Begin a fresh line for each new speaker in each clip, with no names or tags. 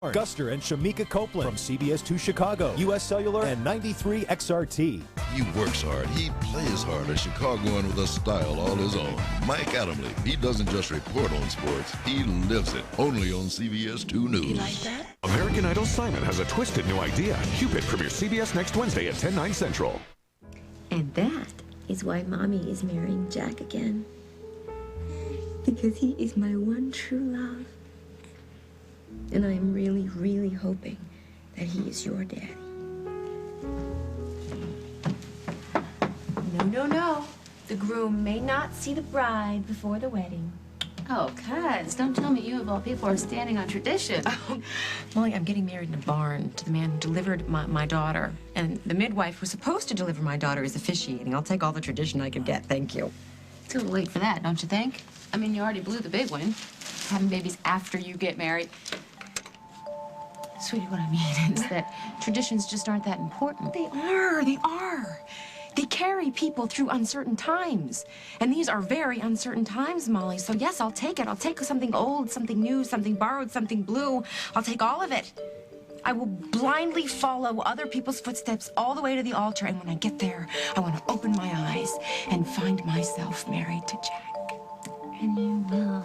Guster and Shamika Copeland from CBS 2 Chicago, U.S. Cellular, and 93 XRT.
He works hard. He plays hard. A Chicagoan with a style all his own. Mike Adamle. He doesn't just report on sports. He lives it. Only on CBS 2 News.
You like that?
American Idol Simon has a twisted new idea. Cupid premieres CBS next Wednesday at 10/9 Central.
And that is why Mommy is marrying Jack again. Because he is my one true love. And I am really, really hoping that he is your daddy.
No, no, no. The groom may not see the bride before the wedding.
Oh, cuz, don't tell me you of all people are standing on tradition.
Oh, Molly, I'm getting married in a barn to the man who delivered my daughter. And the midwife who's supposed to deliver my daughter is officiating. I'll take all the tradition I could get, thank you.
It's a little late for that, don't you think? I mean, you already blew the big one. Having babies after you get married. Sweetie, what I mean is that traditions just aren't that important.
They are. They carry people through uncertain times. And these are very uncertain times, Molly. So yes, I'll take it. I'll take something old, something new, something borrowed, something blue. I'll take all of it. I will blindly follow other people's footsteps all the way to the altar. And when I get there, I want to open my eyes and find myself married to Jack.
And you will.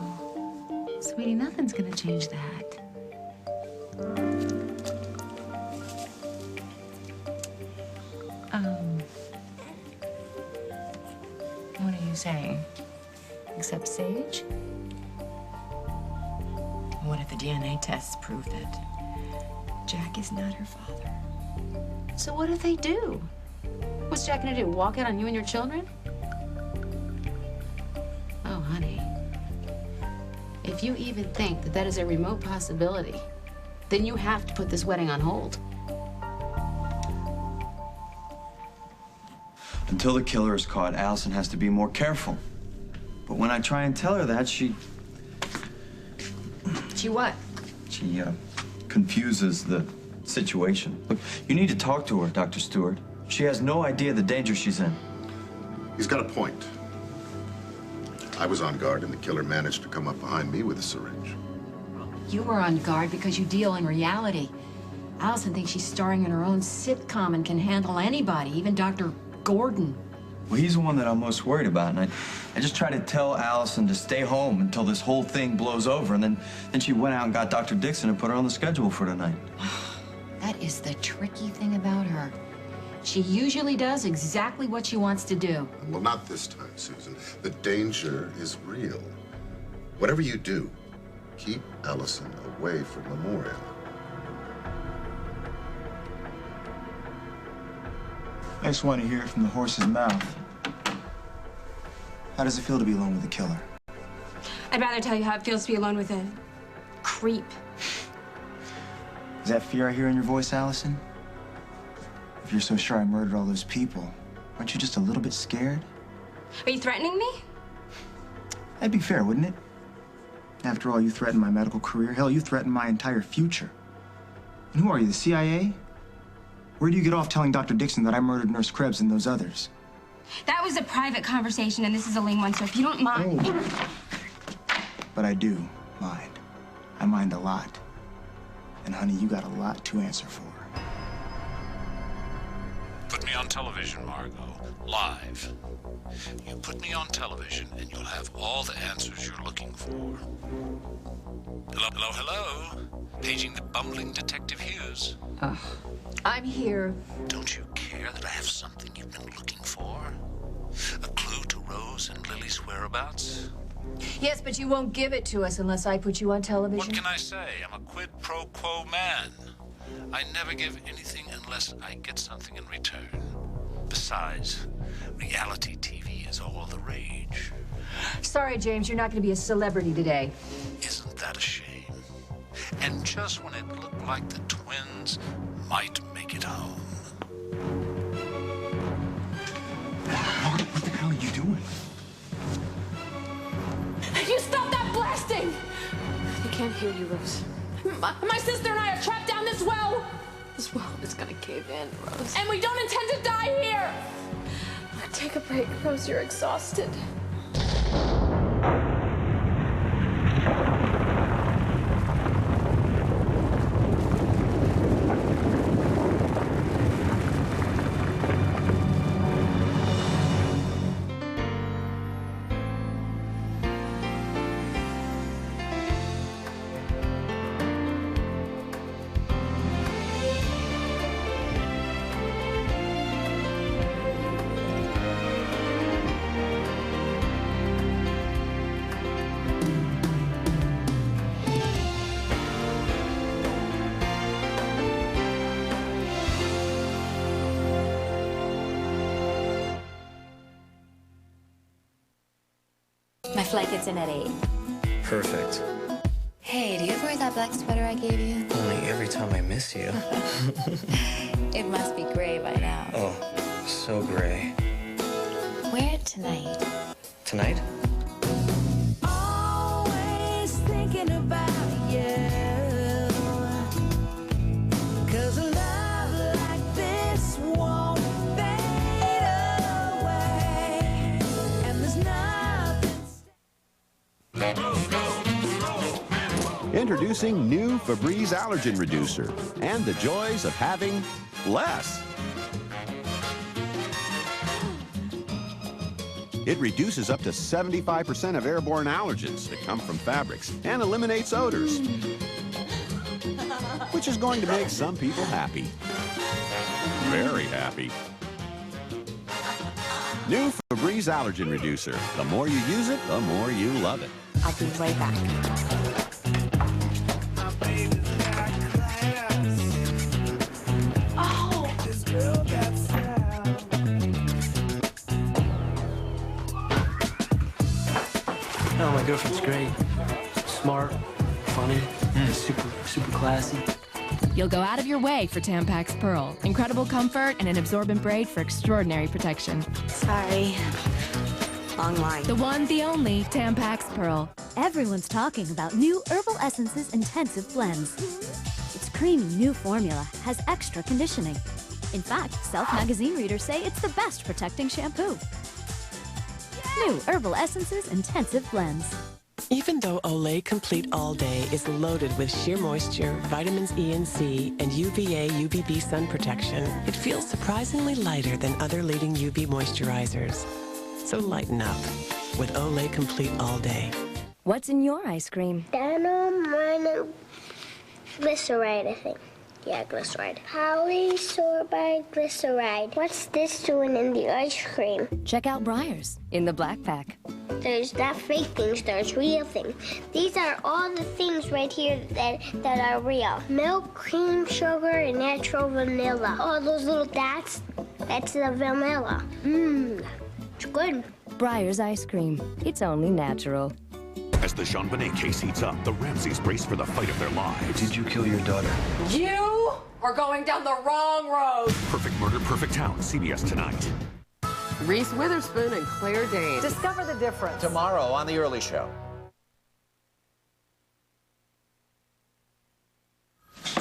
Sweetie, nothing's gonna change that.
What are you saying? Except Sage? What if the DNA tests prove that Jack is not her father?
So what if they do? What's Jack gonna do, walk out on you and your children? Oh, honey. If you even think that that is a remote possibility, then you have to put this wedding on hold.
Until the killer is caught, Allison has to be more careful. But when I try and tell her that, she
what?
She confuses the situation. Look, you need to talk to her, Dr. Stewart. She has no idea the danger she's in.
He's got a point. I was on guard, and the killer managed to come up behind me with a syringe.
You were on guard because you deal in reality. Allison thinks she's starring in her own sitcom and can handle anybody, even Dr. Gordon.
Well, he's the one that I'm most worried about, and I just tried to tell Allison to stay home until this whole thing blows over, and then she went out and got Dr. Dixon and put her on the schedule for tonight.
That is the tricky thing about her. She usually does exactly what she wants to do.
Well, not this time, Susan. The danger is real. Whatever you do, keep Allison away from Memorial.
I just want to hear it from the horse's mouth. How does it feel to be alone with the killer?
I'd rather tell you how it feels to be alone with a creep.
Is that fear I hear in your voice, Allison? If you're so sure I murdered all those people, aren't you just a little bit scared?
Are you threatening me?
That'd be fair, wouldn't it? After all, you threatened my medical career. Hell, you threatened my entire future. And who are you, the CIA? Where do you get off telling Dr. Dixon that I murdered Nurse Krebs and those others?
That was a private conversation, and this is a Ling one, so if you don't mind...
Oh. But I do mind. I mind a lot. And honey, you got a lot to answer for.
Put me on television, Margot. Live. You put me on television, and you'll have all the answers you're looking for. Hello, hello, hello. Paging the bumbling Detective Hughes.
I'm here.
Don't you care that I have something you've been looking for? A clue to Rose and Lily's whereabouts?
Yes, but you won't give it to us unless I put you on television.
What can I say? I'm a quid pro quo man. I never give anything unless I get something in return. Besides, reality TV is all the rage.
Sorry, James, you're not going to be a celebrity today.
Isn't that a shame? And just when it looked like the twins might make it home.
Mark, what the hell are you doing?
You stop that blasting! I can't hear you, Rose. My sister and I are trapped down this well! This well is gonna cave in, Rose. And we don't intend to die here! Take a break, Rose. You're exhausted.
like it's in at 8.
Perfect.
Hey, do you ever wear that black sweater I gave you?
Only every time I miss you.
It must be gray by now.
Oh, so gray.
Wear it tonight.
Tonight?
Always thinking about you. 'Cause a love like this won't fade away. And there's nothing.
Introducing new Febreze Allergen Reducer and the joys of having less. It reduces up to 75% of airborne allergens that come from fabrics and eliminates odors, which is going to make some people happy. Very happy. New Febreze Allergen Reducer. The more you use it, the more you love it.
I'll be right back.
Oh, my girlfriend's great. Smart, funny, super classy.
You'll go out of your way for Tampax Pearl. Incredible comfort and an absorbent braid for extraordinary protection.
Sorry. Long line.
The one, the only Tampax Pearl.
Everyone's talking about new Herbal Essences Intensive Blends. Its creamy new formula has extra conditioning. In fact, Self magazine readers say it's the best protecting shampoo. New Herbal Essences Intensive Blends.
Even though Olay Complete All Day is loaded with sheer moisture, vitamins E and C, and UVA UVB sun protection, it feels surprisingly lighter than other leading UV moisturizers. So lighten up with Olay Complete All Day.
What's in your ice cream?
Mono glyceride, I think. Yeah, glyceride. Polysorbate glyceride. What's this doing in the ice cream?
Check out Breyers in the black pack.
There's not fake things, there's real things. These are all the things right here that are real. Milk, cream, sugar, and natural vanilla. All those little dots, that's the vanilla. Mmm, it's good.
Breyers ice cream. It's only natural.
As the Jean Bonnet case heats up, the Ramseys brace for the fight of their lives.
Did you kill your daughter?
You are going down the wrong road.
Perfect Murder, Perfect Town, CBS tonight.
Reese Witherspoon and Claire Danes.
Discover the difference.
Tomorrow on The Early Show.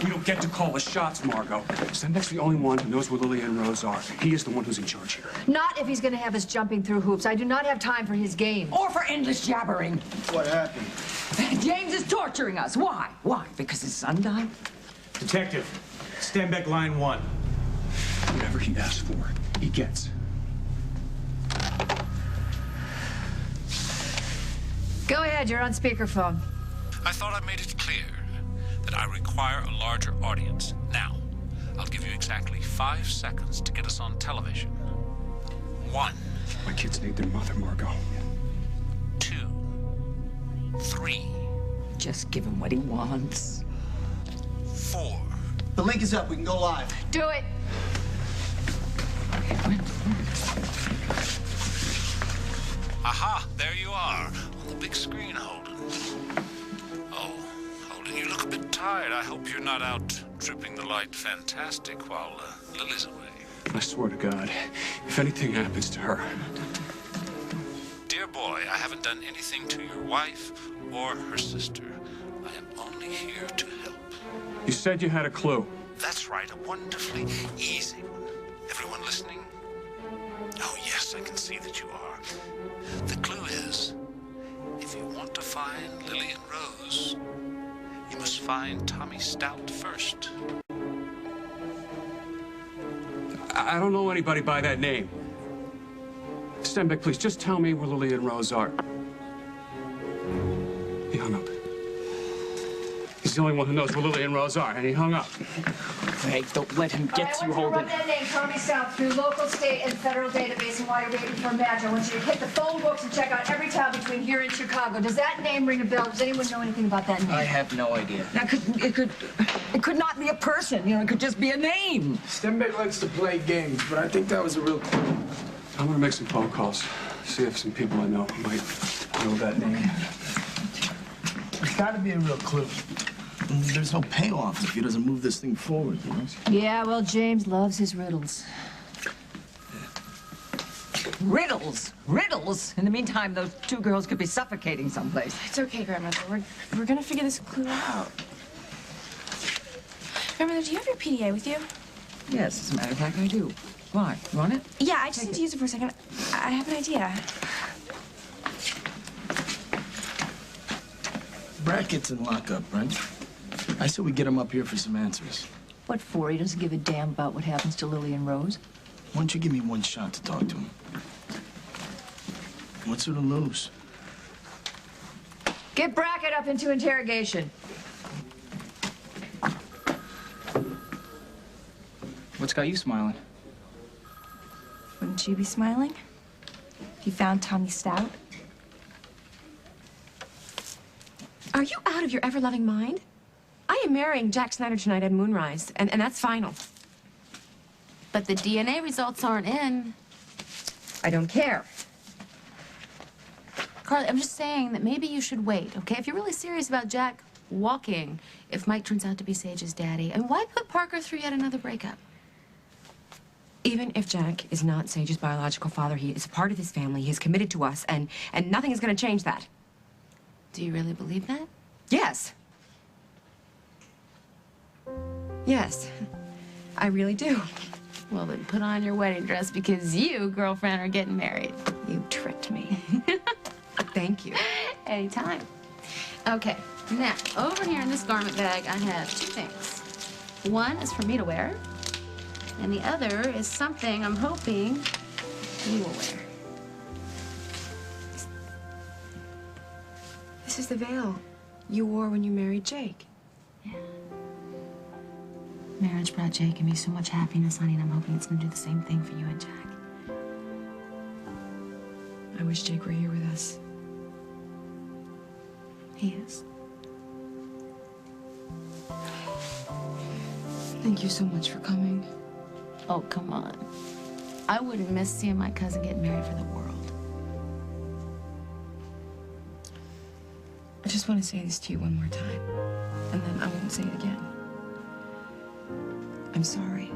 You don't get to call the shots, Margot. Stenbeck's the only one who knows where Lily and Rose are. He is the one who's in charge here.
Not if he's going to have us jumping through hoops. I do not have time for his games.
Or for endless jabbering.
What happened?
James is torturing us. Why? Why? Because his son died?
Detective, Stenbeck line 1. Whatever he asks for, he gets.
Go ahead, you're on speakerphone.
I thought I made it clear that I require a larger audience. Now, I'll give you exactly 5 seconds to get us on television. 1.
My kids need their mother, Margot.
2. 3.
Just give him what he wants.
4.
The link is up. We can go live.
Do it.
Aha, there you are, on the big screen, Holden. Oh, Holden, you look a bit tired. I hope you're not out tripping the light fantastic while Lily's away.
I swear to God, if anything happens to her...
Dear boy, I haven't done anything to your wife or her sister. I am only here to help.
You said you had a clue.
That's right, a wonderfully easy one. Everyone listening? Oh, yes, I can see that you are. The clue is, if you want to find Lily and Rose, you must find Tommy Stout first.
I don't know anybody by that name. Stenbeck, please, just tell me where Lily and Rose are. He hung up. He's the only one who knows where Lily and Rose are, and he hung up.
Greg, don't let him get you, Holden.
I want you to run that name, Tommy South, through local, state, and federal database, and while you're waiting for a match, I want you to hit the phone books and check out every town between here and Chicago. Does that name ring a bell? Does anyone know anything about that name?
I have no idea.
Now, it could not be a person. You know, it could just be a name.
Stenbeck likes to play games, but I think that was a real clue.
I'm gonna make some phone calls, see if some people I know might
know that name. There's got to be a real clue. There's no payoff if he doesn't move this thing forward, you know?
Yeah, well, James loves his riddles.
Riddles? Riddles? In the meantime, those two girls could be suffocating someplace.
It's okay, Grandmother. We're gonna figure this clue out. Grandmother, do you have your PDA with you?
Yes, as a matter of fact, I do. Why? You want it?
Yeah, I just need to use it for a second. I have an idea.
Brackets and lockup, right? I said we get him up here for some answers.
What for? He doesn't give a damn about what happens to Lily and Rose.
Why don't you give me one shot to talk to him? What's there to lose?
Get Brackett up into interrogation.
What's got you smiling?
Wouldn't you be smiling if you found Tommy Stout? Are you out of your ever-loving mind? I am marrying Jack Snyder tonight at Moonrise, and that's final.
But the DNA results aren't in.
I don't care.
Carly, I'm just saying that maybe you should wait, okay? If you're really serious about Jack walking, if Mike turns out to be Sage's daddy, and why put Parker through yet another breakup?
Even if Jack is not Sage's biological father, he is a part of his family. He is committed to us, and nothing is going to change that.
Do you really believe that?
Yes. Yes, I really do.
Well, then put on your wedding dress because you, girlfriend, are getting married.
You tricked me. Thank you.
Anytime. Okay, now, over here in this garment bag, I have two things. One is for me to wear, and the other is something I'm hoping you will wear.
This is the veil you wore when you married Jake.
Yeah. Marriage brought Jake and me so much happiness, honey, and I'm hoping it's gonna do the same thing for you and Jack.
I wish Jake were here with us.
He is.
Thank you so much for coming.
Oh, come on. I wouldn't miss seeing my cousin get married for the world.
I just want to say this to you one more time, and then I won't say it again. I'm sorry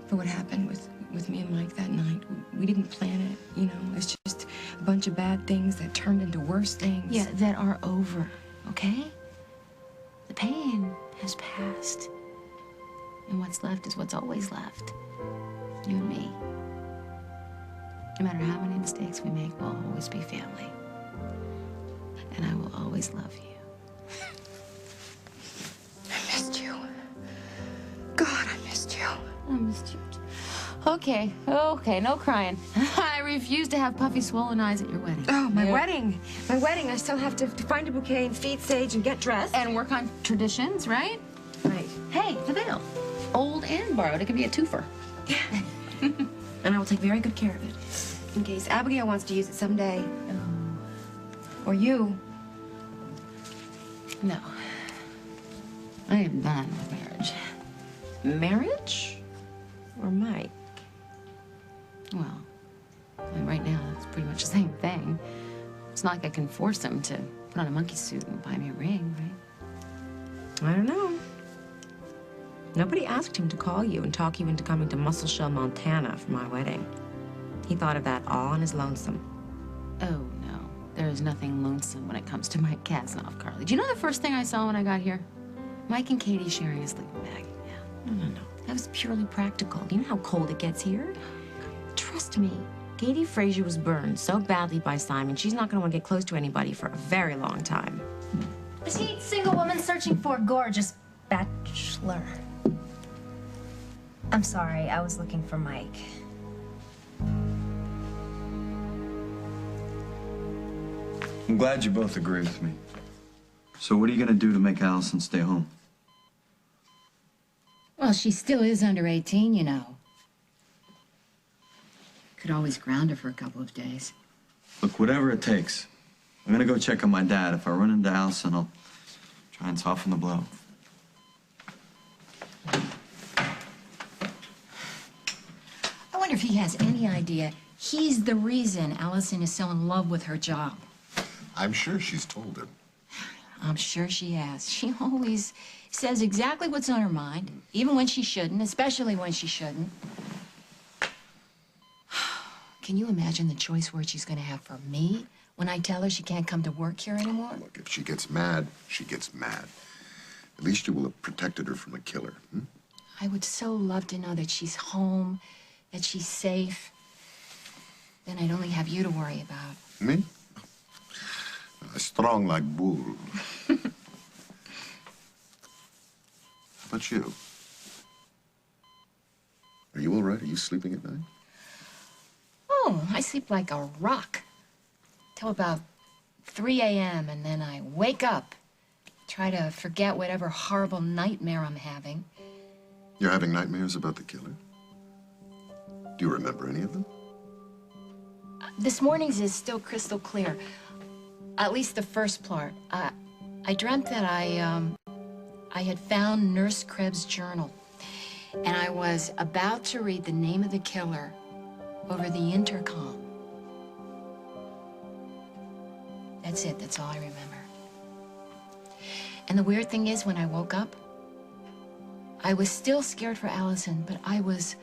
for what happened with me and Mike that night. We didn't plan it, you know. It's just a bunch of bad things that turned into worse things.
Yeah, that are over, okay? The pain has passed. And what's left is what's always left. You and me. No matter how many mistakes we make, we'll always be family. And I will always love you.
I missed you. God, I missed you.
I missed you. Okay, no crying. I refuse to have puffy, swollen eyes at your wedding.
Oh, my wedding. My wedding. I still have to find a bouquet and feed Sage and get dressed.
And work on traditions, right?
Right.
Hey, the veil. Old and borrowed. It could be a twofer.
Yeah. And I will take very good care of it. In case Abigail wants to use it someday. Or you.
No. I am done with marriage.
Marriage? Or Mike?
Well, I mean, right now, it's pretty much the same thing. It's not like I can force him to put on a monkey suit and buy me a ring, right?
I don't know. Nobody asked him to call you and talk you into coming to Muscle Shell, Montana for my wedding. He thought of that all on his lonesome.
Oh, no. There is nothing lonesome when it comes to Mike Kasnoff, Carly. Do you know the first thing I saw when I got here? Mike and Katie sharing a sleeping bag. Yeah.
No.
That was purely practical.
You know how cold it gets here? Trust me. Katie Frazier was burned so badly by Simon, she's not going to want to get close to anybody for a very long time.
Petite single woman searching for a gorgeous bachelor. I'm sorry, I was looking for Mike.
I'm glad you both agree with me. So what are you gonna do to make Allison stay home?
Well, she still is under 18, you know. Could always ground her for a couple of days.
Look, whatever it takes. I'm gonna go check on my dad. If I run into Allison, I'll try and soften the blow.
I wonder if he has any idea he's the reason Allison is so in love with her job.
I'm sure she's told him.
I'm sure she has. She always says exactly what's on her mind, even when she shouldn't, especially when she shouldn't. Can you imagine the choice words she's going to have for me when I tell her she can't come to work here anymore?
Look, if she gets mad, she gets mad. At least you will have protected her from a killer.
I would so love to know that she's home, that she's safe. Then I'd only have you to worry about.
Me? Strong like bull. How about you? Are you all right? Are you sleeping at night?
Oh, I sleep like a rock. Till about 3 a.m. and then I wake up. Try to forget whatever horrible nightmare I'm having.
You're having nightmares about the killer? Do you remember any of them?
This morning's is still crystal clear. At least the first part. I dreamt that I had found Nurse Krebs' journal. And I was about to read the name of the killer over the intercom. That's it. That's all I remember. And the weird thing is, when I woke up, I was still scared for Allison, but I was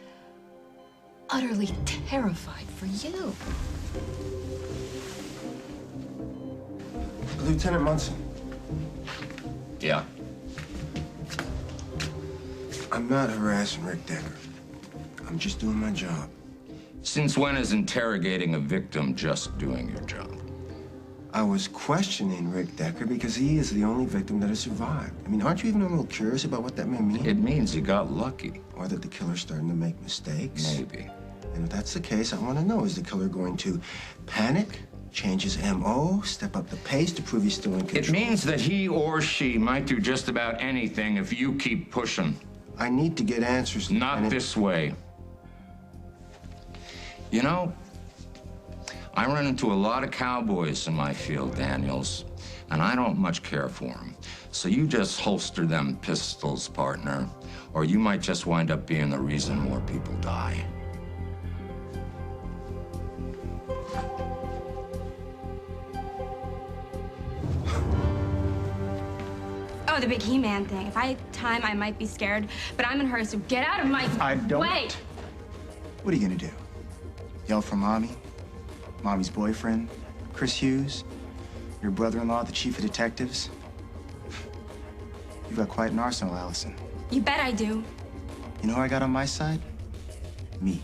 utterly terrified for you.
Lieutenant Munson.
Yeah.
I'm not harassing Rick Decker. I'm just doing my job.
Since when is interrogating a victim just doing your job?
I was questioning Rick Decker because he is the only victim that has survived. I mean, aren't you even a little curious about what that may mean?
It means you got lucky.
Or that the killer's starting to make mistakes.
Maybe.
And if that's the case, I want to know, is the killer going to panic, change his M.O., step up the pace to prove he's still in control?
It means that he or she might do just about anything if you keep pushing.
I need to get answers.
Not this way. You know, I run into a lot of cowboys in my field, Daniels, and I don't much care for them. So you just holster them pistols, partner, or you might just wind up being the reason more people die.
Oh, the big He-Man thing. If I had time, I might be scared, but I'm in a hurry, so get out of my way.
What are you gonna do? Yell for Mommy? Mommy's boyfriend? Chris Hughes? Your brother-in-law, the chief of detectives? You've got quite an arsenal, Allison.
You bet I do.
You know who I got on my side? Me.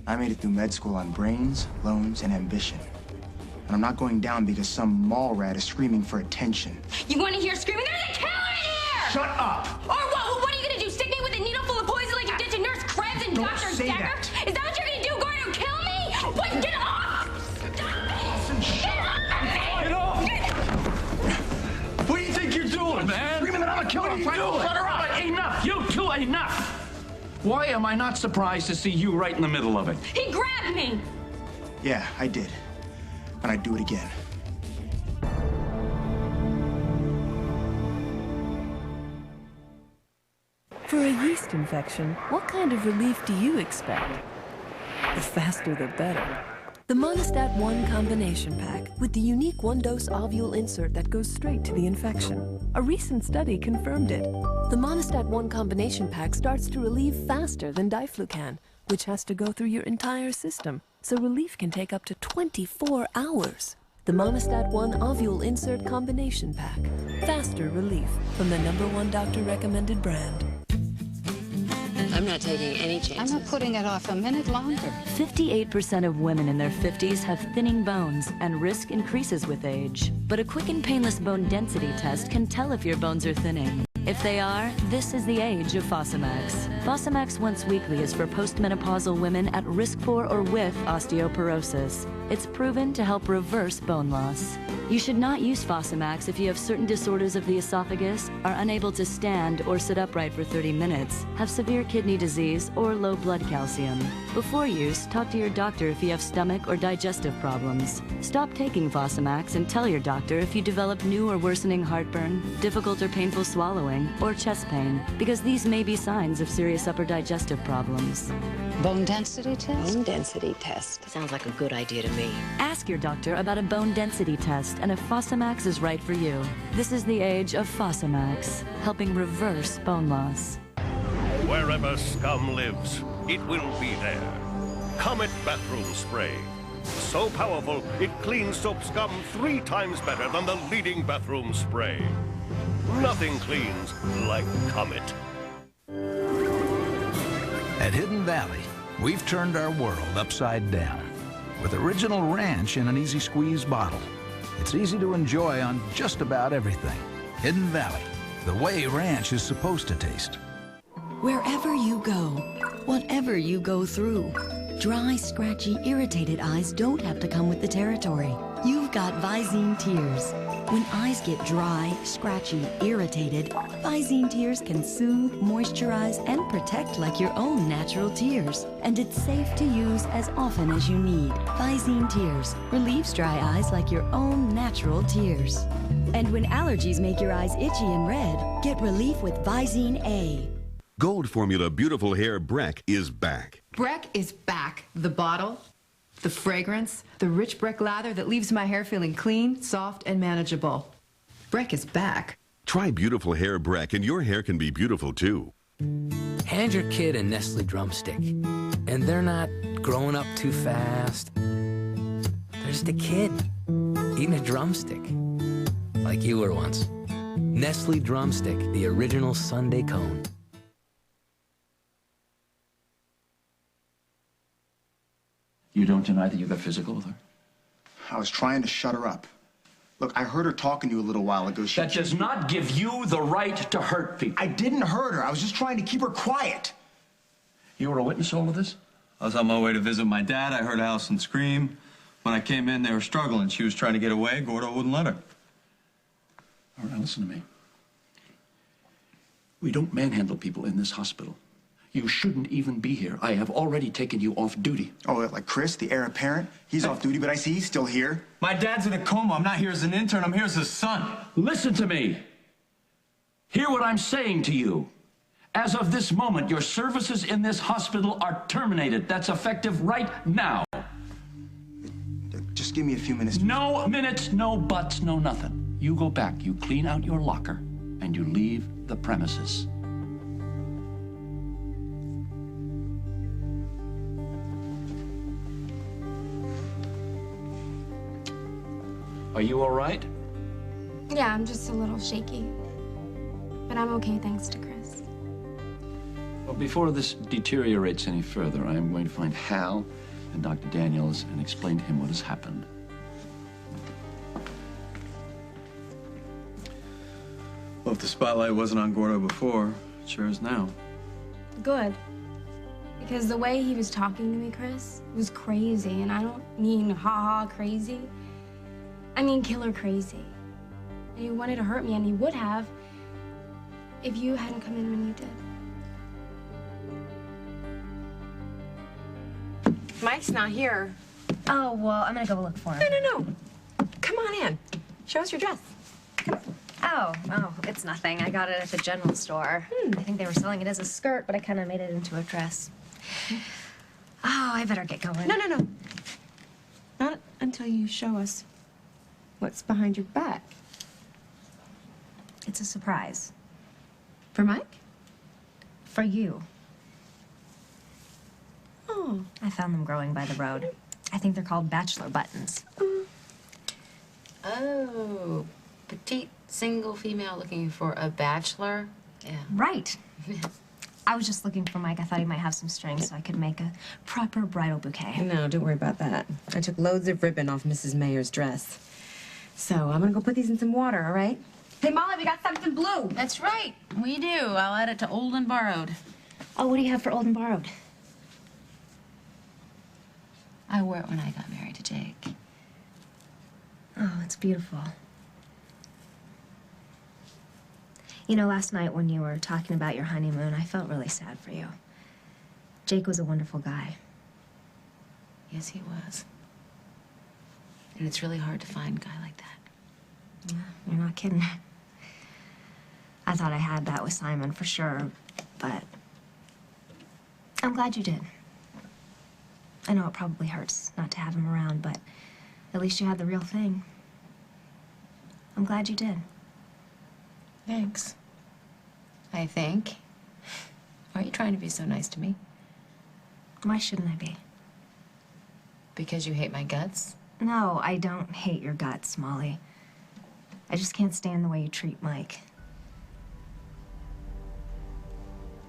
I made it through med school on brains, loans, and ambition. And I'm not going down because some mall rat is screaming for attention.
You want to hear screaming? There's a killer in here!
Shut up!
Or what? What are you gonna do? Stick me with a needle full of poison like you did to Nurse Krebs and Dr.
say
Decker?
that.
Is that what you're gonna do? Going to kill me? What? Get off! Get off!
Get off! What do you think you're doing, man?
Screaming that I'm a killer.
What are you doing?
Shut her up.
Enough! You two, enough! Why am I not surprised to see you right in the middle of it?
He grabbed me!
Yeah, I did. And I'd do it again.
For a yeast infection, what kind of relief do you expect? The faster the better. The Monistat 1 combination pack with the unique one-dose ovule insert that goes straight to the infection. A recent study confirmed it. The Monistat 1 combination pack starts to relieve faster than diflucan, which has to go through your entire system, so relief can take up to 24 hours. The Monistat 1 ovule insert combination pack. Faster relief from the #1 doctor-recommended brand.
I'm not taking any chances.
I'm not putting it off a minute longer.
58% of women in their 50s have thinning bones, and risk increases with age. But a quick and painless bone density test can tell if your bones are thinning. If they are, this is the age of Fosamax. Fosamax once weekly is for postmenopausal women at risk for or with osteoporosis. It's proven to help reverse bone loss. You should not use Fosamax if you have certain disorders of the esophagus, are unable to stand or sit upright for 30 minutes, have severe kidney disease, or low blood calcium. Before use, talk to your doctor if you have stomach or digestive problems. Stop taking Fosamax and tell your doctor if you develop new or worsening heartburn, difficult or painful swallowing,
swelling, or chest pain, because these may be signs of serious upper digestive problems.
Bone density test?
Bone density test. Sounds like a good idea to me.
Ask your doctor about a bone density test and if Fosamax is right for you. This is the age of Fosamax, helping reverse bone loss.
Wherever scum lives, it will be there. Comet Bathroom Spray. So powerful, it cleans soap scum 3 times better than the leading bathroom spray. Nothing cleans like Comet.
At Hidden Valley, we've turned our world upside down. With original ranch in an easy squeeze bottle. It's easy to enjoy on just about everything. Hidden Valley, the way ranch is supposed to taste.
Wherever you go, whatever you go through, dry, scratchy, irritated eyes don't have to come with the territory. You've got Visine Tears. When eyes get dry, scratchy, irritated, Visine Tears can soothe, moisturize, and protect like your own natural tears. And it's safe to use as often as you need. Visine Tears relieves dry eyes like your own natural tears. And when allergies make your eyes itchy and red, get relief with Visine A.
Gold Formula Beautiful Hair Breck is back.
Breck is back. The bottle, the fragrance, the rich Breck lather that leaves my hair feeling clean, soft, and manageable. Breck is back.
Try Beautiful Hair Breck and your hair can be beautiful too.
Hand your kid a Nestle drumstick, and they're not growing up too fast. They're just a kid eating a drumstick, like you were once. Nestle Drumstick, the original Sunday cone.
You don't deny that you got physical with her?
I was trying to shut her up. Look, I heard her talking to you a little while ago.
That does not give you the right to hurt people.
I didn't hurt her. I was just trying to keep her quiet.
You were a witness to all of this?
I was on my way to visit my dad. I heard Allison scream. When I came in, they were struggling. She was trying to get away. Gordo wouldn't let her.
All right, now listen to me. We don't manhandle people in this hospital. You shouldn't even be here. I have already taken you off duty.
Oh, like Chris, the heir apparent? He's off duty, but I see he's still here.
My dad's in a coma. I'm not here as an intern. I'm here as his son.
Listen to me. Hear what I'm saying to you. As of this moment, your services in this hospital are terminated. That's effective right now.
Just give me a few minutes.
No minutes, no buts, no nothing. You go back, you clean out your locker, and you leave the premises. Are you all right?
Yeah, I'm just a little shaky. But I'm okay thanks to Chris.
Well, before this deteriorates any further, I am going to find Hal and Dr. Daniels and explain to him what has happened.
Well, if the spotlight wasn't on Gordo before, it sure is now.
Good. Because the way he was talking to me, Chris, was crazy. And I don't mean ha-ha crazy. I mean killer crazy. And he wanted to hurt me, and he would have if you hadn't come in when you did. Mike's not here.
Oh, well, I'm gonna go look for him.
No. Come on in. Show us your dress.
Oh, it's nothing. I got it at the general store. I think they were selling it as a skirt, but I kind of made it into a dress. Oh, I better get going.
No. Not until you show us what's behind your back.
It's a surprise.
For Mike?
For you.
Oh.
I found them growing by the road. I think they're called bachelor buttons.
Oh, petite single female looking for a bachelor? Yeah.
Right. I was just looking for Mike. I thought he might have some strings so I could make a proper bridal bouquet.
No, don't worry about that. I took loads of ribbon off Mrs. Mayer's dress. So I'm gonna go put these in some water, all right? Hey, Molly, we got something blue.
That's right. We do. I'll add it to old and borrowed.
Oh, what do you have for old and borrowed?
I wore it when I got married to Jake.
Oh, it's beautiful. You know, last night when you were talking about your honeymoon, I felt really sad for you. Jake was a wonderful guy.
Yes, he was. And it's really hard to find a guy like that.
Yeah, you're not kidding. I thought I had that with Simon for sure, but I'm glad you did. I know it probably hurts not to have him around, but at least you had the real thing. I'm glad you did.
Thanks. I think. Why are you trying to be so nice to me?
Why shouldn't I be?
Because you hate my guts?
No, I don't hate your guts, Molly. I just can't stand the way you treat Mike.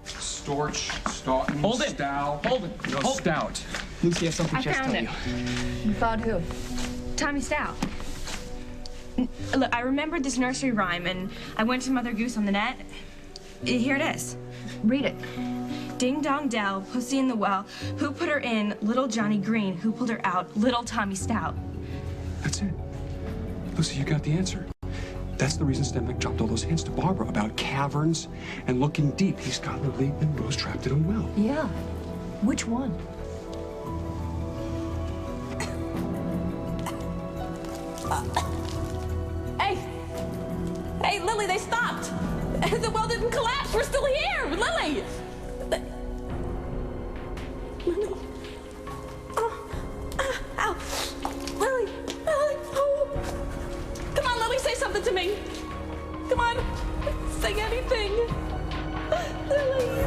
Storch, Stoughton,
Hold it.
Stout.
Hold it.
No,
Hold.
Stout.
Lucy has something
I
she has to
found
tell
it.
you.
You found who? Tommy Stout. Look, I remembered this nursery rhyme, and I went to Mother Goose on the net. Here it is. Read it. Ding dong dell, pussy in the well. Who put her in? Little Johnny Green. Who pulled her out? Little Tommy Stout.
That's it. Lucy, you got the answer. That's the reason Stenbeck dropped all those hints to Barbara about caverns and looking deep. He's got Lily and Rose trapped in a well.
Yeah. Which one?
Hey! Hey, Lily, they stopped! The well didn't collapse! We're still here! Lily! Lily. Oh. Ow. Lily. Lily. Oh. Come on, Lily, say something to me. Come on. Say anything. Lily.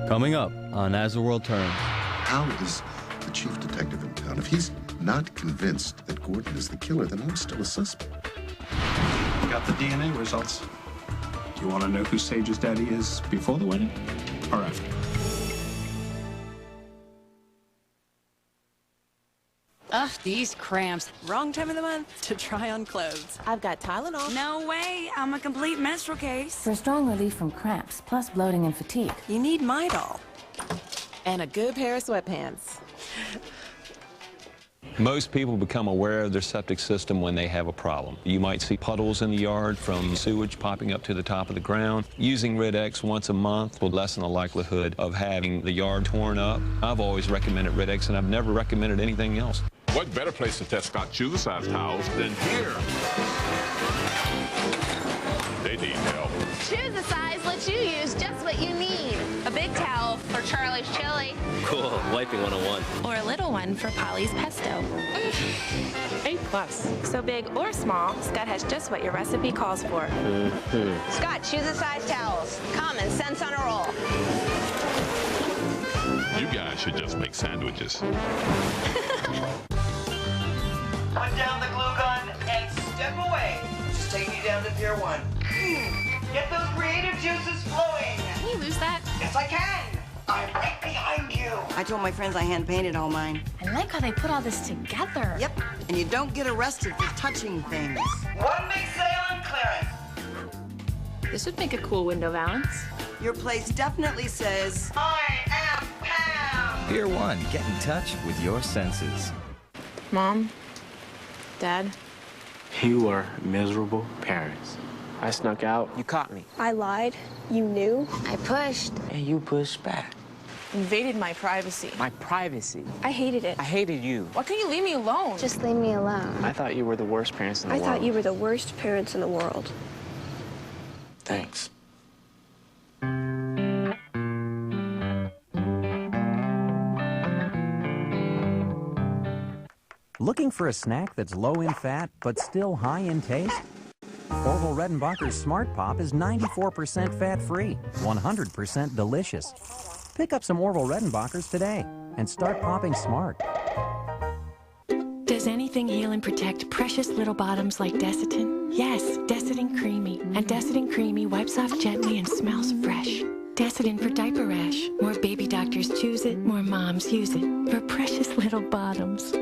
Coming up on As the World Turns.
How is the chief detective in town? If he's not convinced that Gordon is the killer, then I'm still a suspect.
Got the DNA results. You want to know who Sage's daddy is before the wedding or after?
Ugh, these cramps.
Wrong time of the month to try on clothes. I've got Tylenol.
No way, I'm a complete menstrual case.
For strong relief from cramps, plus bloating and fatigue.
You need Midol. And a good pair of sweatpants.
Most people become aware of their septic system when they have a problem. You might see puddles in the yard from sewage popping up to the top of the ground. Using Rid-X once a month will lessen the likelihood of having the yard torn up. I've always recommended Rid-X, and I've never recommended anything else.
What better place to test Scott Chooser-size towels than here? They need help.
Choose a size lets you use just what you need. A big towel for Charlie's chili.
Cool, wiping 101.
Or a little one for Polly's pesto. A+. So big or small, Scott has just what your recipe calls for.
Scott, choose a size towels. Common sense on a roll.
You guys should just make sandwiches.
Put down the glue gun and step away. Just take me down to Pier 1. Get those creative juices flowing.
Can you lose that?
Yes, I can. I'm right behind you.
I told my friends I hand-painted all mine.
I like how they put all this together.
Yep, and you don't get arrested for touching things.
One big sale on clearance.
This would make a cool window valance.
Your place definitely says,
I am Pam.
Pier 1, get in touch with your senses.
Mom? Dad?
You were miserable parents. I snuck out. You caught me.
I lied. You knew.
I pushed.
And you pushed back.
Invaded my privacy.
My privacy.
I hated it.
I hated you.
Why couldn't you leave me alone?
Just leave me alone.
I thought you were the worst parents in the world.
I thought you were the worst parents in the world.
Thanks.
Looking for a snack that's low in fat but still high in taste? Orville Redenbacher's Smart Pop is 94% fat-free, 100% delicious. Pick up some Orville Redenbachers today and start popping smart.
Does anything heal and protect precious little bottoms like Desitin? Yes, Desitin Creamy. And Desitin Creamy wipes off gently and smells fresh. Desitin for diaper rash. More baby doctors choose it, more moms use it. For precious little bottoms.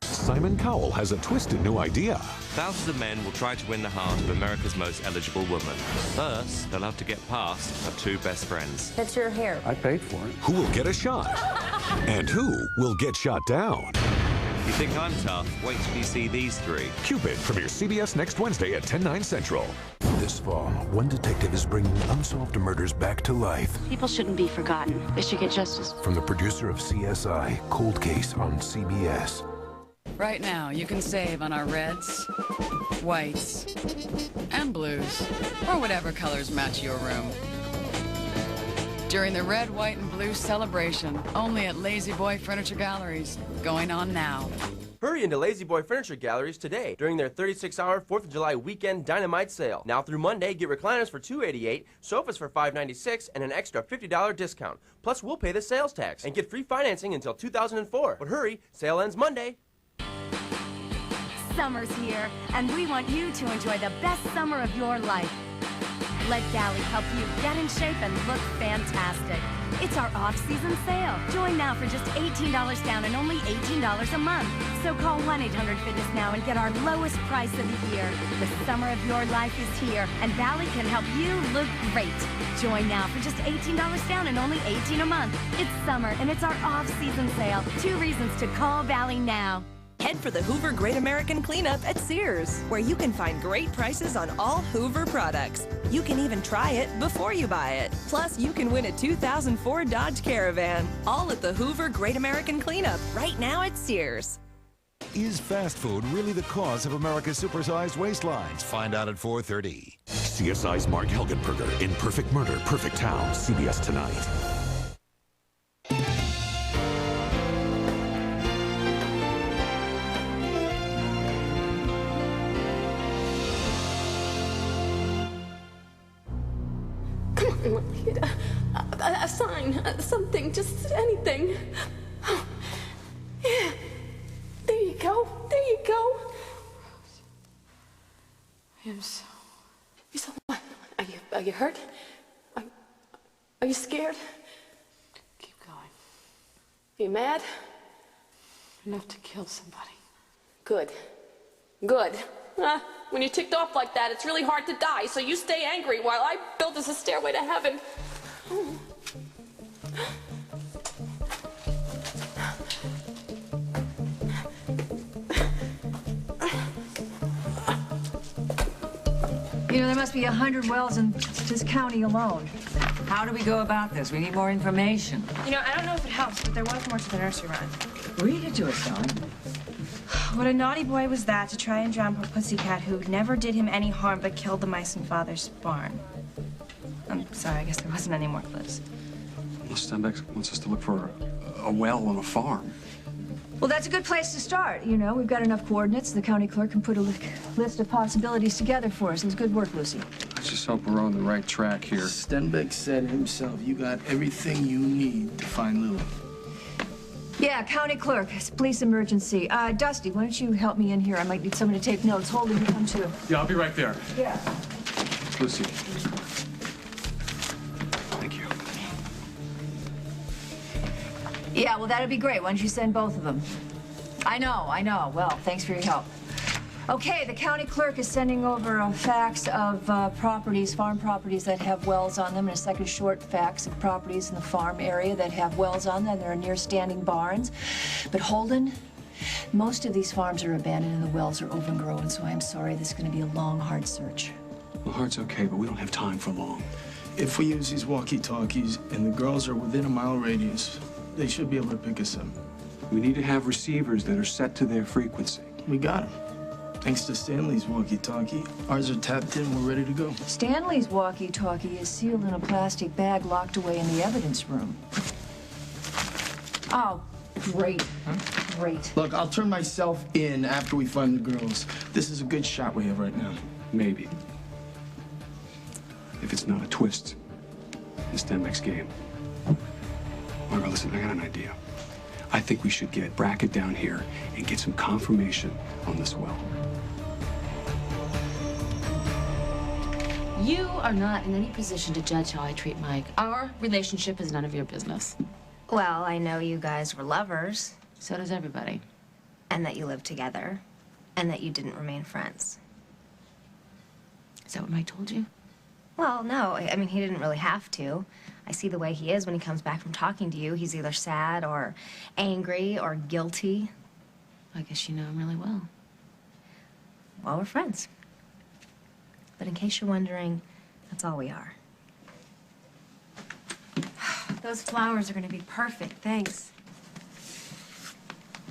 Simon Cowell has a twisted new idea.
Thousands of men will try to win the heart of America's most eligible woman. First, they'll have to get past her two best friends.
That's your hair.
I paid for it. Who will get a shot? And who will get shot down?
You think I'm tough? Wait till you see these three.
Cupid premieres CBS next Wednesday at 10/9 Central. This fall, one detective is bringing unsolved murders back to life.
People shouldn't be forgotten. They should get justice.
From the producer of CSI, Cold Case on CBS.
Right now, you can save on our reds, whites, and blues, or whatever colors match your room. During the red, white, and blue celebration, only at Lazy Boy Furniture Galleries, going on now.
Hurry into Lazy Boy Furniture Galleries today during their 36-hour 4th of July weekend dynamite sale. Now through Monday, get recliners for $288, sofas for $596, and an extra $50 discount. Plus, we'll pay the sales tax and get free financing until 2004. But hurry, sale ends Monday.
Summer's here, and we want you to enjoy the best summer of your life. Let Valley help you get in shape and look fantastic. It's our off-season sale. Join now for just $18 down and only $18 a month. So call 1-800-FITNESS now and get our lowest price of the year. The summer of your life is here, and Valley can help you look great. Join now for just $18 down and only $18 a month. It's summer, and it's our off-season sale. 2 reasons to call Valley now.
Head for the Hoover Great American Cleanup at Sears, where you can find great prices on all Hoover products. You can even try it before you buy it. Plus, you can win a 2004 Dodge Caravan. All at the Hoover Great American Cleanup, right now at Sears.
Is fast food really the cause of America's supersized waistlines? Find out at 4:30.
CSI's Mark Helgenberger in Perfect Murder, Perfect Town. CBS tonight.
A sign, something, just anything. Yeah. There you go. There you go. I'm so. What? Are you hurt? Are you scared?
Keep going.
Are you mad?
Enough to kill somebody.
Good. Good. When you're ticked off like that, it's really hard to die, so you stay angry while I build us a stairway to heaven.
You know, there must be 100 wells in this county alone.
How do we go about this? We need more information.
You know, I don't know if it helps, but there was more to the nursery rhyme.
Read it to us, darling.
What a naughty boy was that to try and drown poor Pussycat, who never did him any harm but killed the mice in Father's barn. I'm sorry, I guess there wasn't any more clips.
Well, Stenbeck wants us to look for a well on a farm.
Well, that's a good place to start. You know, we've got enough coordinates. The county clerk can put a list of possibilities together for us. It's good work, Lucy.
Let's just hope we're on the right track here.
Stenbeck said himself, you got everything you need to find Lily.
Yeah, county clerk. It's a police emergency. Dusty, why don't you help me in here? I might need someone to take notes. Holden, you come too.
Yeah, I'll be right there.
Yeah.
Lucy. Thank you.
Yeah, well, that'd be great. Why don't you send both of them? I know. Well, thanks for your help. Okay, the county clerk is sending over a fax of properties, farm properties that have wells on them, and a second short fax of properties in the farm area that have wells on them. There are near standing barns. But Holden, most of these farms are abandoned and the wells are overgrown, so I'm sorry, this is going to be a long, hard search.
Well, hard's okay, but we don't have time for long.
If we use these walkie-talkies and the girls are within a mile radius, they should be able to pick us up.
We need to have receivers that are set to their frequency.
We got them. Thanks to Stanley's walkie-talkie, ours are tapped in, we're ready to go.
Stanley's walkie-talkie is sealed in a plastic bag locked away in the evidence room. Oh, great. Huh? Great.
Look, I'll turn myself in after we find the girls. This is a good shot we have right now.
Maybe. If it's not a twist in Stenbeck's game. Margaret, listen, I got an idea. I think we should get Brackett down here and get some confirmation on this well.
You are not in any position to judge how I treat Mike. Our relationship is none of your business.
Well, I know you guys were lovers.
So does everybody.
And that you lived together. And that you didn't remain friends.
Is that what Mike told you?
Well, no. I mean, he didn't really have to. I see the way he is when he comes back from talking to you. He's either sad or angry or guilty.
I guess you know him really well.
Well, we're friends. But in case you're wondering, that's all we are.
Those flowers are gonna be perfect, thanks.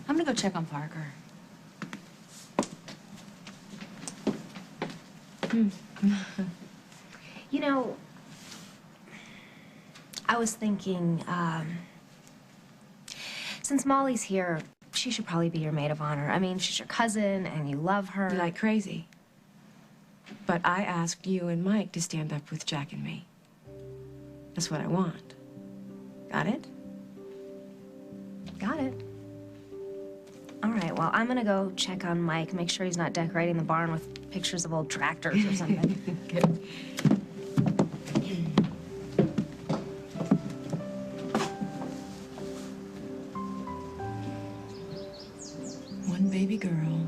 I'm gonna go check on Parker.
You know, I was thinking, since Molly's here, she should probably be your maid of honor. I mean, she's your cousin, and you love her.
Like crazy. But I asked you and Mike to stand up with Jack and me. That's what I want. Got it?
Got it. All right, well, I'm gonna go check on Mike, make sure he's not decorating the barn with pictures of old tractors or something.
Good. One baby girl,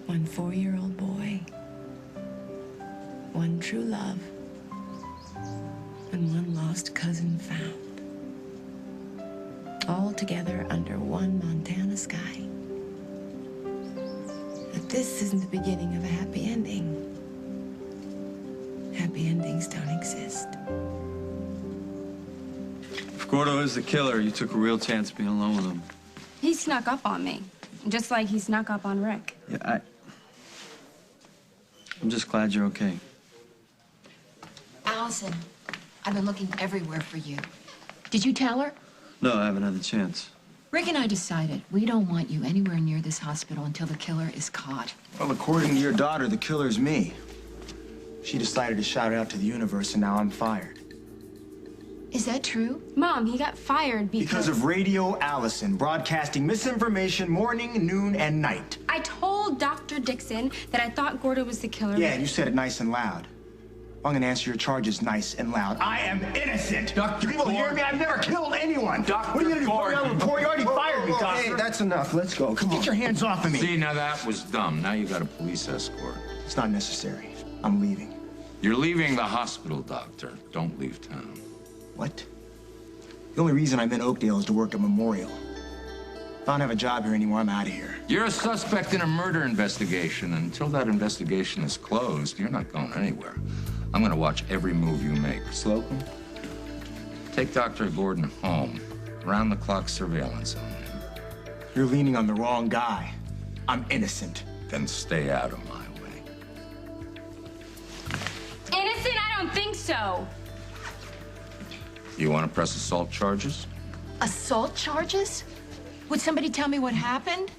one 4-year-old boy, one true love, and one lost cousin found. All together under one Montana sky. But this isn't the beginning of a happy ending. Happy endings don't exist.
If Gordo is the killer, you took a real chance being alone with him.
He snuck up on me, just like he snuck up on Rick.
Yeah, I'm just glad you're okay.
Allison, I've been looking everywhere for you. Did you tell her?
No, I haven't had the chance.
Rick and I decided we don't want you anywhere near this hospital until the killer is caught.
Well, according to your daughter, the killer's me. She decided to shout it out to the universe, and now I'm fired.
Is that true?
Mom, he got fired
Because of Radio Allison, broadcasting misinformation morning, noon, and night.
I told Dr. Dixon that I thought Gordo was the killer.
Yeah, and you said it nice and loud. I'm gonna answer your charges nice and loud. I am innocent!
Dr.
People hear me? I've never killed anyone!
Dr.
What are you gonna do? Put me on a report? You already fired me, doctor.
Hey,
That's enough. Let's go. Come on. Get your hands off of me.
See, now that was dumb. Now you got a police escort.
It's not necessary. I'm leaving.
You're leaving the hospital, Doctor. Don't leave town.
What? The only reason I'm in Oakdale is to work at Memorial. If I don't have a job here anymore, I'm out of here.
You're a suspect in a murder investigation. Until that investigation is closed, you're not going anywhere. I'm gonna watch every move you make. Slocum, take Dr. Gordon home. Round-the-clock surveillance on him.
You're leaning on the wrong guy. I'm innocent.
Then stay out of my way.
Innocent? I don't think so.
You want to press assault charges?
Assault charges? Would somebody tell me what happened?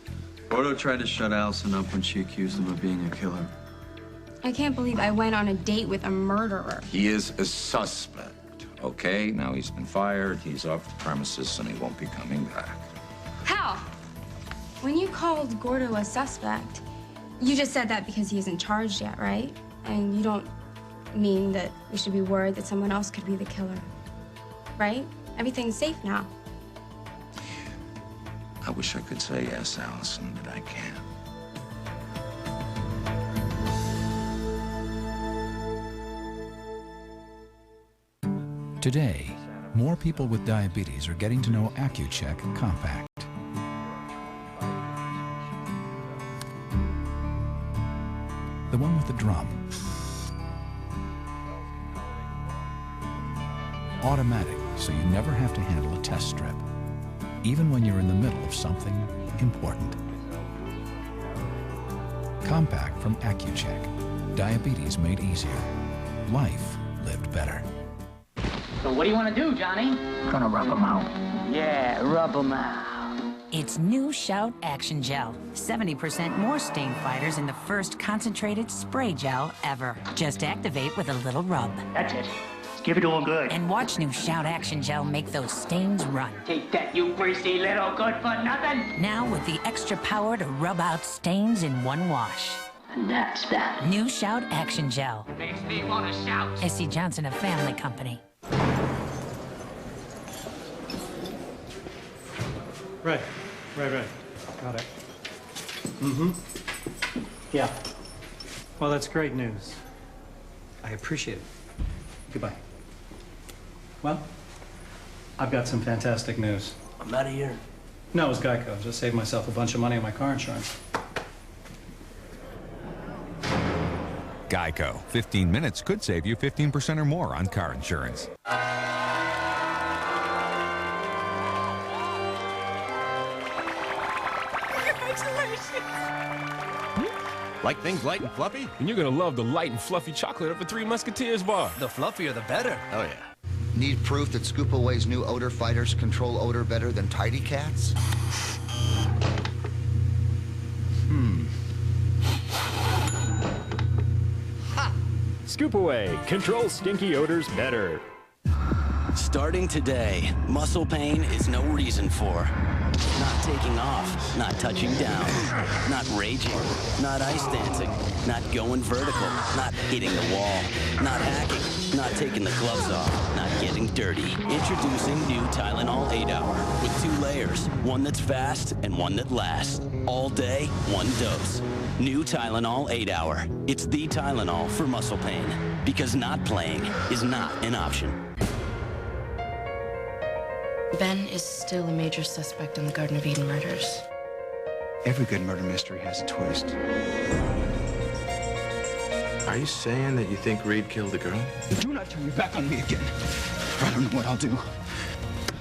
Gordo tried to shut Allison up when she accused him of being a killer.
I can't believe I went on a date with a murderer.
He is a suspect, okay? Now he's been fired, he's off the premises, and he won't be coming back.
How? When you called Gordo a suspect, you just said that because he isn't charged yet, right? And you don't mean that we should be worried that someone else could be the killer, right? Everything's safe now.
I wish I could say yes, Allison, but I can't.
Today, more people with diabetes are getting to know Atwt Compact. The one with the drum. Automatic, so you never have to handle a test strip, even when you're in the middle of something important. Compact from Atwt. Diabetes made easier. Life lived better.
So what do you want to do, Johnny?
Gonna rub them out.
Yeah, rub them out.
It's new Shout Action Gel. 70% more stain fighters in the first concentrated spray gel ever. Just activate with a little rub.
That's it. Give it to 'em good.
And watch new Shout Action Gel make those stains run.
Take that, you greasy little good-for-nothing.
Now with the extra power to rub out stains in one wash.
And that's that.
New Shout Action Gel.
Makes me want to shout.
S.C. Johnson, a family company.
Right. Got it. Mm-hmm. Yeah. Well, that's great news. I appreciate it. Goodbye. Well, I've got some fantastic news.
I'm out of here.
No, it was Geico. Just saved myself a bunch of money on my car insurance.
Geico. 15 minutes could save you 15% or more on car insurance.
Like things light and fluffy? And you're gonna love the light and fluffy chocolate of a Three Musketeers bar.
The fluffier, the better.
Oh, yeah.
Need proof that Scoop Away's new odor fighters control odor better than Tidy Cats?
Scoop Away. Control stinky odors better.
Starting today, muscle pain is no reason for not taking off, not touching down, not raging, not ice dancing, not going vertical, not hitting the wall, not hacking, not taking the gloves off, not getting dirty. Introducing new Tylenol 8-Hour with 2 layers, one that's fast and one that lasts. All day, 1 dose. New Tylenol 8-Hour. It's the Tylenol for muscle pain, because not playing is not an option.
Ben is still a major suspect in the Garden of Eden murders.
Every good murder mystery has a twist.
Are you saying that you think Reed killed the girl?
Do not turn your back on me again. I don't know what I'll do.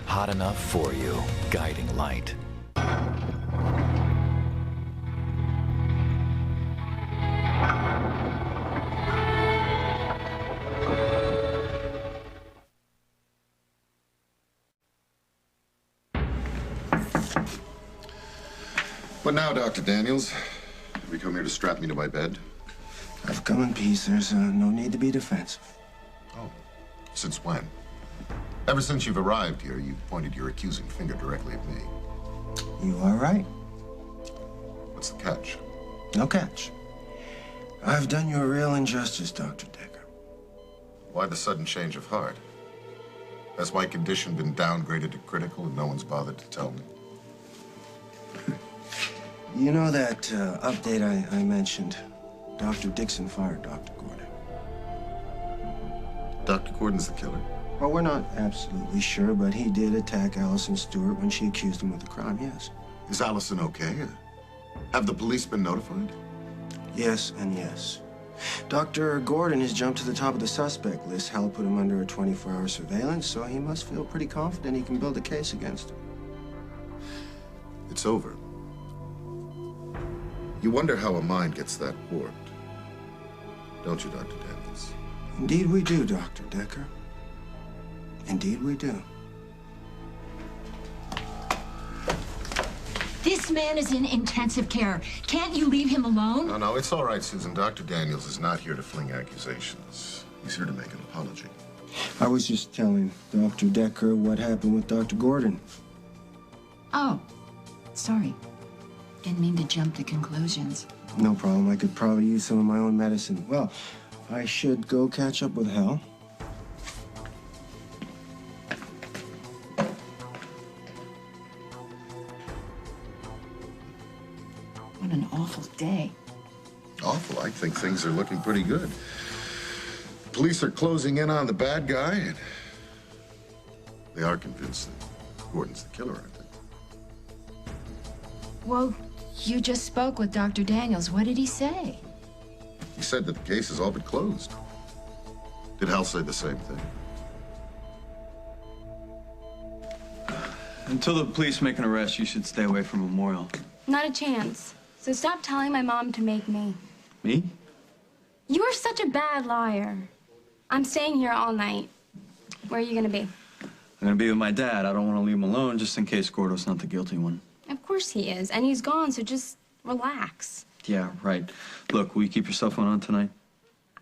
Hot enough for you. Guiding light.
What now, Dr. Daniels? Have you come here to strap me to my bed?
I've come in peace. There's no need to be defensive.
Oh, since when? Ever since you've arrived here, you've pointed your accusing finger directly at me.
You are right.
What's the catch?
No catch. I've done you a real injustice, Dr. Decker.
Why the sudden change of heart? Has my condition been downgraded to critical and no one's bothered to tell me?
You know that update I mentioned? Dr. Dixon fired Dr. Gordon.
Dr. Gordon's the killer?
Well, we're not absolutely sure, but he did attack Allison Stewart when she accused him of the crime, yes.
Is Allison okay? Have the police been notified?
Yes and yes. Dr. Gordon has jumped to the top of the suspect list. Hal put him under a 24-hour surveillance, so he must feel pretty confident he can build a case against him.
It's over. You wonder how a mind gets that warped. Don't you, Dr. Daniels?
Indeed we do, Dr. Decker. Indeed we do.
This man is in intensive care. Can't you leave him alone?
No, it's all right, Susan. Dr. Daniels is not here to fling accusations. He's here to make an apology.
I was just telling Dr. Decker what happened with Dr. Gordon.
Oh, sorry. Didn't mean to jump to conclusions.
No problem. I could probably use some of my own medicine. Well, I should go catch up with Hal.
What an awful day.
Awful. I think things are looking pretty good. The police are closing in on the bad guy, and they are convinced that Gordon's the killer, aren't they?
Well, you just spoke with Dr. Daniels. What did he say?
He said that the case has all been closed. Did Hal say the same thing?
Until the police make an arrest, you should stay away from Memorial.
Not a chance. So stop telling my mom to make me.
Me?
You are such a bad liar. I'm staying here all night. Where are you gonna be?
I'm gonna be with my dad. I don't want to leave him alone just in case Gordo's not the guilty one.
Of course he is, and he's gone, so just relax.
Yeah, right. Look, will you keep your cell phone on tonight?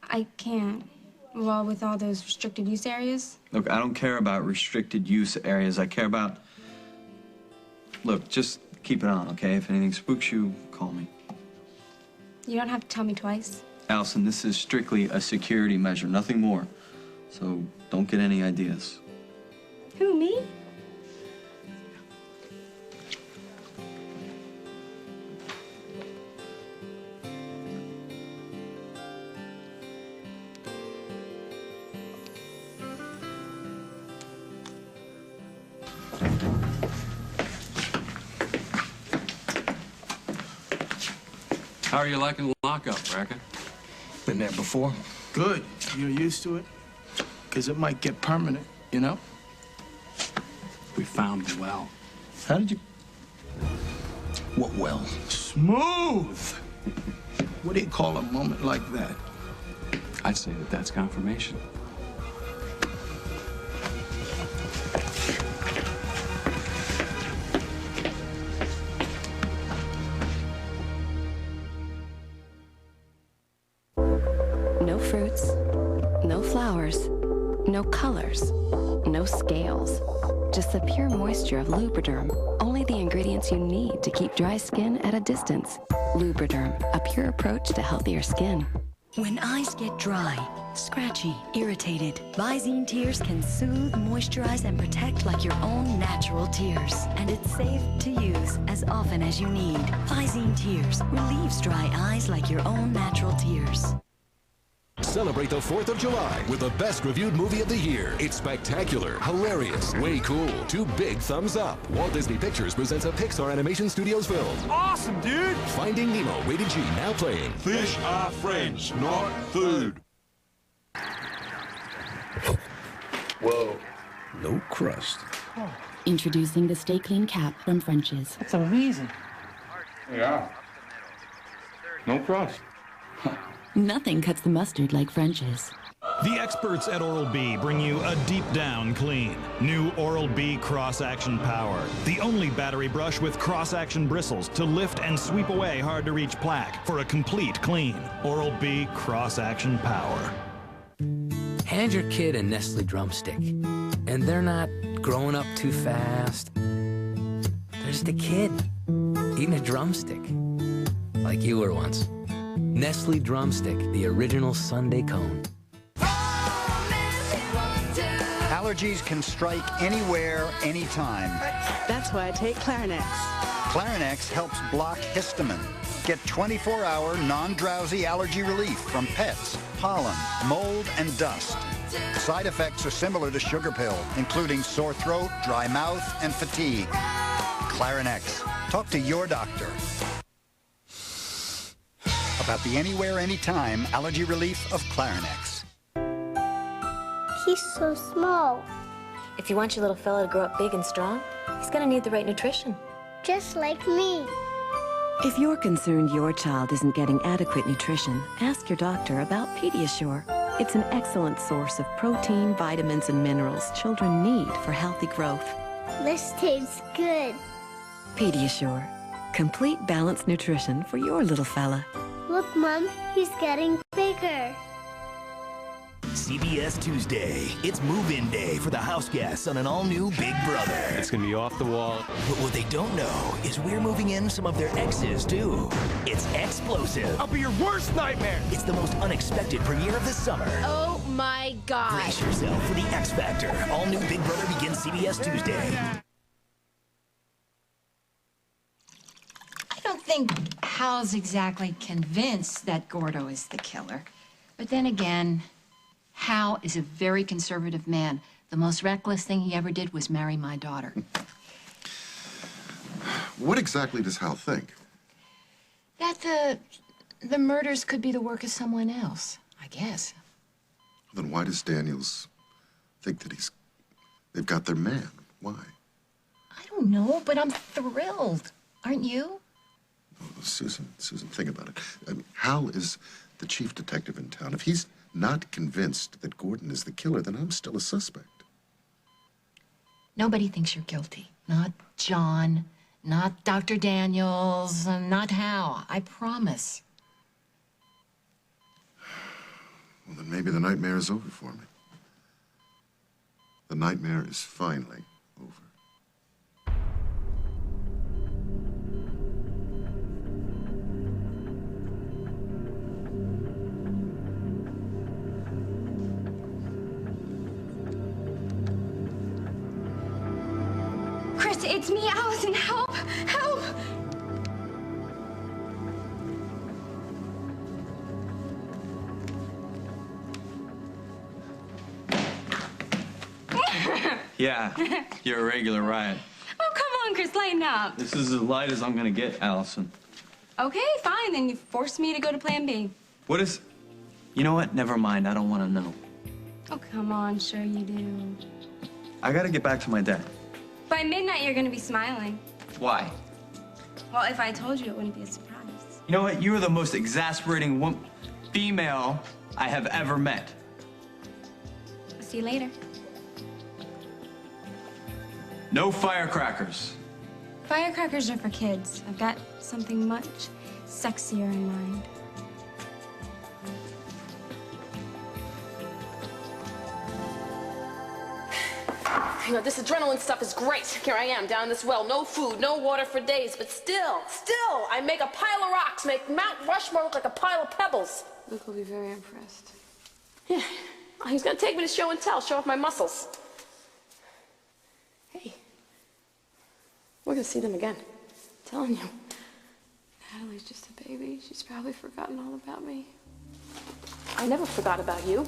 I can't. Well, with all those restricted use areas?
Look, I don't care about restricted use areas. I care about... Look, just keep it on, okay? If anything spooks you, call me.
You don't have to tell me twice.
Allison, this is strictly a security measure, nothing more. So don't get any ideas.
Who, me?
How are you liking lockup, Bracken?
Been there before. Good. You're used to it? Because it might get permanent, you know?
We found the well.
How did you... What well? Smooth! What do you call a moment like that?
I'd say that that's confirmation.
No fruits, no flowers, no colors, no scales. Just the pure moisture of Lubriderm. Only the ingredients you need to keep dry skin at a distance. Lubriderm, a pure approach to healthier skin.
When eyes get dry, scratchy, irritated, Visine Tears can soothe, moisturize, and protect like your own natural tears. And it's safe to use as often as you need. Visine Tears relieves dry eyes like your own natural tears.
Celebrate the 4th of July with the best reviewed movie of the year. It's spectacular, hilarious, way cool. 2 big thumbs up. Walt Disney Pictures presents a Pixar Animation Studios film.
Awesome, dude!
Finding Nemo, rated G, now playing.
Fish are friends, not food.
Whoa. No crust.
Introducing the Stay Clean cap from French's.
That's amazing. Yeah. No crust.
Nothing cuts the mustard like French's.
The experts at Oral-B bring you a deep-down clean. New Oral-B Cross-Action Power. The only battery brush with cross-action bristles to lift and sweep away hard-to-reach plaque for a complete clean. Oral-B Cross-Action Power.
Hand your kid a Nestle drumstick, and they're not growing up too fast. They're just a kid eating a drumstick, like you were once. Nestle Drumstick, the original Sunday cone.
Allergies can strike anywhere, anytime.
That's why I take Clarinex.
Clarinex helps block histamine. Get 24-hour non-drowsy allergy relief from pets, pollen, mold, and dust. Side effects are similar to sugar pill, including sore throat, dry mouth, and fatigue. Clarinex. Talk to your doctor about the anywhere, anytime allergy relief of Clarinex.
He's so small.
If you want your little fella to grow up big and strong, he's gonna need the right nutrition.
Just like me.
If you're concerned your child isn't getting adequate nutrition, ask your doctor about Pediasure. It's an excellent source of protein, vitamins, and minerals children need for healthy growth.
This tastes good.
Pediasure. Complete balanced nutrition for your little fella.
Look, Mom, he's getting bigger.
CBS Tuesday. It's move-in day for the house guests on an all-new Big Brother.
It's gonna be off the wall.
But what they don't know is we're moving in some of their exes, too. It's explosive.
I'll be your worst nightmare.
It's the most unexpected premiere of the summer.
Oh my God.
Brace yourself for the X Factor. All new Big Brother begins CBS Tuesday.
I don't think Hal's exactly convinced that Gordo is the killer. But then again, Hal is a very conservative man. The most reckless thing he ever did was marry my daughter.
What exactly does Hal think?
That the murders could be the work of someone else, I guess.
Then why does Daniels think that they've got their man? Why?
I don't know, but I'm thrilled. Aren't you?
Susan, think about it. I mean, Hal is the chief detective in town. If he's not convinced that Gordon is the killer, then I'm still a suspect.
Nobody thinks you're guilty. Not John, not Dr. Daniels, not Hal. I promise.
Well, then maybe the nightmare is over for me. The nightmare is finally over.
Chris, it's me, Allison. Help! Help!
Yeah, you're a regular riot.
Oh, come on, Chris, lighten up.
This is as light as I'm gonna get, Allison.
Okay, fine, then you forced me to go to plan B.
What is... You know what? Never mind. I don't want to know.
Oh, come on, sure you do.
I gotta get back to my dad.
By midnight, you're gonna be smiling.
Why?
Well, if I told you, it wouldn't be a surprise.
You know what? You are the most exasperating female I have ever met.
I'll see you later.
No firecrackers.
Firecrackers are for kids. I've got something much sexier in mind.
You know, this adrenaline stuff is great. Here I am, down this well, no food, no water for days, but still, I make a pile of rocks, make Mount Rushmore look like a pile of pebbles. Luke will be very impressed. Yeah, he's gonna take me to show and tell, show off my muscles. Hey, we're gonna see them again. I'm telling you. Natalie's just a baby. She's probably forgotten all about me. I never forgot about you.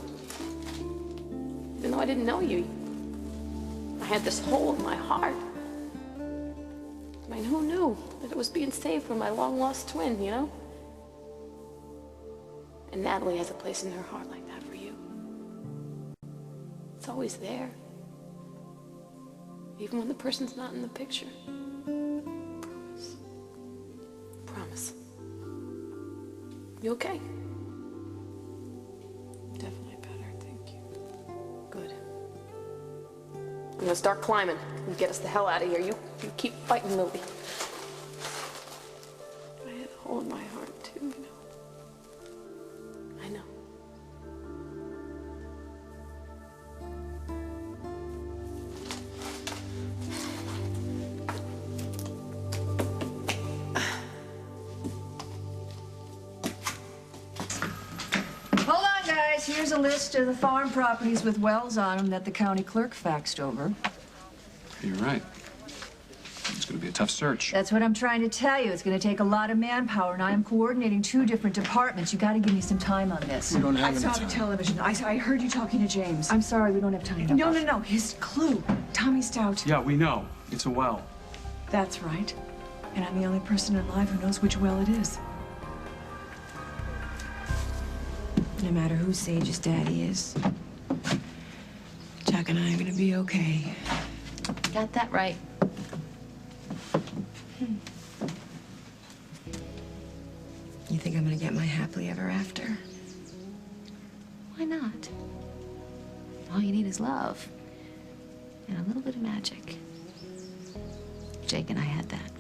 Even though I didn't know you. I had this hole in my heart. I mean, who knew that it was being saved from my long-lost twin, you know? And Natalie has a place in her heart like that for you. It's always there. Even when the person's not in the picture. Promise. Promise. You okay? Definitely better, thank you. Good. I'm gonna start climbing and get us the hell out of here. You keep fighting, Lily. I had a hole in my heart, too, you know. I know.
Hold on, guys. Here's a list of the farm properties with wells on them that the county clerk faxed over.
You're right. It's going to be a tough search.
That's what I'm trying to tell you. It's going to take a lot of manpower, and I am coordinating 2 different departments. You got to give me some time on this.
We don't have
I
any
saw
time.
the television. I heard you talking to James. I'm sorry, we don't have time. No. His clue. Tommy Stout.
Yeah, we know. It's a well.
That's right. And I'm the only person alive who knows which well it is. No matter who Sage's daddy is, Jack and I are gonna be okay.
Got that right.
You think I'm gonna get my happily ever after?
Why not? All you need is love. And a little bit of magic. Jake and I had that.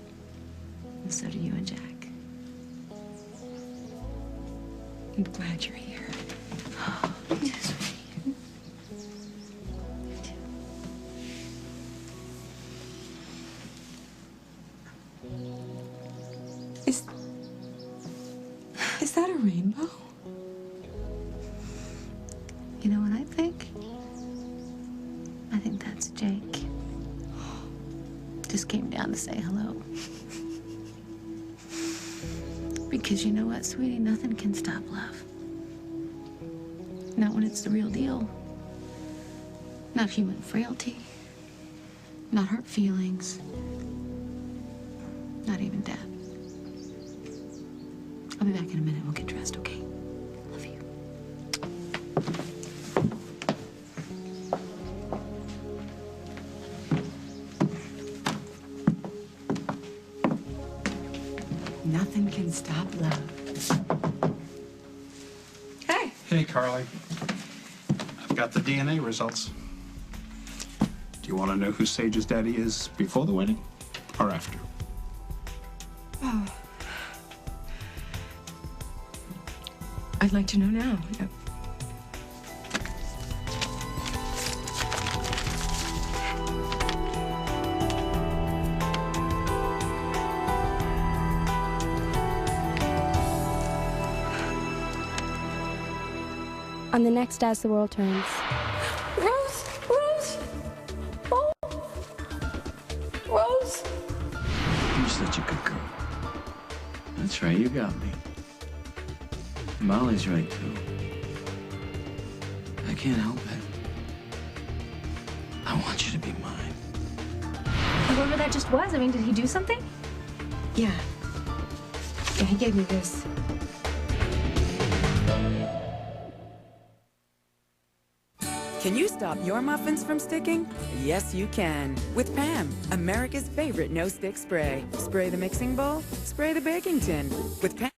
And so do you and Jack.
I'm glad you're here.
Yes.
Is that a rainbow?
You know what I think? I think that's Jake. Just came down to say hello. Because you know what, sweetie? Nothing can stop love. Not when it's the real deal. Not human frailty. Not hurt feelings. Not even death. I'll be back in a minute. We'll get dressed, okay? Love you.
Nothing can stop love. Hey.
Hey, Carly. I've got the DNA results. Do you want to know who Sage's daddy is before the wedding or after?
Oh. I'd like to know now. Yep.
On the next As the World Turns.
Rose! Rose! Oh! Rose!
You're such a good girl. That's right, you got me. Molly's right, too. I can't help it. I want you to be mine.
Whoever that just was, I mean, did he do something?
Yeah.
Yeah, he gave me this.
Can you stop your muffins from sticking? Yes, you can. With Pam, America's favorite no-stick spray. Spray the mixing bowl, spray the baking tin. With Pam.